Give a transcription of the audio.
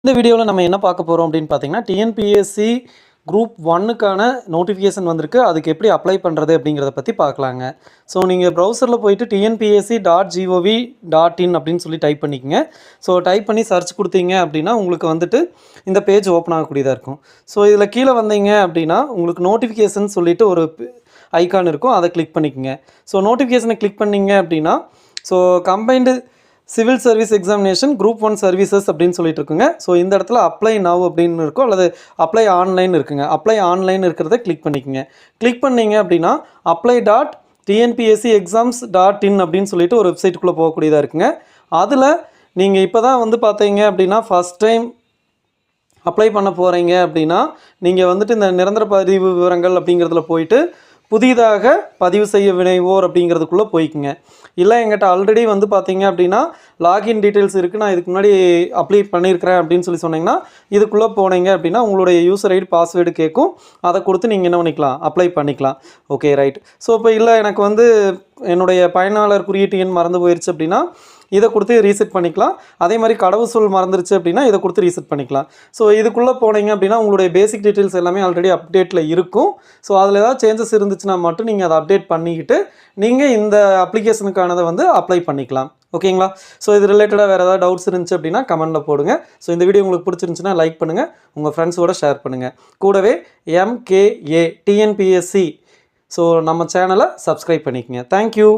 இந்த வீடியோவில் நம்ம என்ன பார்க்க போகிறோம் அப்படின்னு பார்த்தீங்கன்னா டிஎன்பிஎஸ்சி குரூப் 1க்கான நோட்டிஃபிகேஷன் வந்திருக்கு. அதுக்கு எப்படி அப்ளை பண்ணுறது அப்படிங்கிறத பற்றி பார்க்கலாங்க. ஸோ நீங்கள் ப்ரௌசரில் போயிட்டு tnpsc.gov.in அப்படின்னு சொல்லி டைப் பண்ணிக்கங்க. ஸோ டைப் பண்ணி சர்ச் கொடுத்தீங்க அப்படின்னா உங்களுக்கு வந்துட்டு இந்த பேஜ் ஓப்பன் ஆகக்கூடியதாக இருக்கும். ஸோ இதில் கீழே வந்தீங்க அப்படின்னா உங்களுக்கு நோட்டிஃபிகேஷன் சொல்லிட்டு ஒரு ஐக்கான் இருக்கும், அதை கிளிக் பண்ணிக்கோங்க. ஸோ நோட்டிஃபிகேஷனை கிளிக் பண்ணிங்க அப்படின்னா so combined civil service examination group 1 services அப்படின்னு சொல்லிட்டு இருக்குங்க. ஸோ இந்த இடத்துல அப்ளை நவ் அப்படின்னு இருக்கும், அல்லது அப்ளை ஆன்லைன் இருக்குங்க. அப்ளை ஆன்லைன் இருக்கிறத கிளிக் பண்ணிக்கோங்க. கிளிக் பண்ணிங்க அப்படின்னா apply.tnpscexams.in அப்படின்னு சொல்லிட்டு ஒரு வெப்சைட்டுக்குள்ளே போகக்கூடியதாக இருக்குங்க. அதில் நீங்கள் இப்போ தான் வந்து பார்த்தீங்க அப்படின்னா ஃபஸ்ட் டைம் அப்ளை பண்ண போகிறீங்க அப்படின்னா நீங்கள் வந்துட்டு இந்த நிரந்தர பதிவு விவரங்கள் அப்படிங்கிறதுல போயிட்டு புதிதாக பதிவு செய்ய வினைவோர் அப்படிங்கிறதுக்குள்ளே போய்க்குங்க. இல்லை எங்கிட்ட ஆல்ரெடி வந்து பார்த்தீங்க அப்படின்னா லாகின் டீட்டெயில்ஸ் இருக்குது, நான் இதுக்கு முன்னாடி அப்ளை பண்ணியிருக்கிறேன் அப்படின்னு சொல்லி சொன்னீங்கன்னா இதுக்குள்ளே போனீங்க அப்படின்னா உங்களுடைய யூசர் ஐடி பாஸ்வேர்டு கேட்கும். அதை கொடுத்து நீங்கள் என்ன பண்ணிக்கலாம், அப்ளை பண்ணிக்கலாம். Okay right. ஸோ இப்போ இல்லை எனக்கு வந்து என்னுடைய பயனாளர் குறியீட்டு எண் மறந்து போயிடுச்சு அப்படின்னா இதை கொடுத்து ரீசெட் பண்ணிக்கலாம். அதே மாதிரி கடவுச்சொல் மறந்துருச்சு அப்படின்னா இதை கொடுத்து ரீசெட் பண்ணிக்கலாம். ஸோ இதுக்குள்ளே போனீங்க அப்படின்னா உங்களுடைய பேசிக் டீட்டெயில்ஸ் எல்லாமே ஆல்ரெடி அப்டேட்டில் இருக்கும். ஸோ அதில் ஏதாவது சேஞ்சஸ் இருந்துச்சுன்னா மட்டும் நீங்கள் அதை அப்டேட் பண்ணிக்கிட்டு நீங்கள் இந்த அப்ளிகேஷனுக்கானதை வந்து அப்ளை பண்ணிக்கலாம். ஓகேங்களா? ஸோ இது ரிலேட்டடாக வேறு ஏதாவது டவுட்ஸ் இருந்துச்சு அப்படின்னா கமெண்ட்டில் போடுங்க. ஸோ இந்த வீடியோ உங்களுக்கு பிடிச்சிருந்துச்சுன்னா லைக் பண்ணுங்கள், உங்கள் ஃப்ரெண்ட்ஸோடு ஷேர் பண்ணுங்கள். கூடவே MKA TNPSC ஸோ நம்ம சேனலை சப்ஸ்கிரைப் பண்ணிக்கங்க. தேங்க்யூ.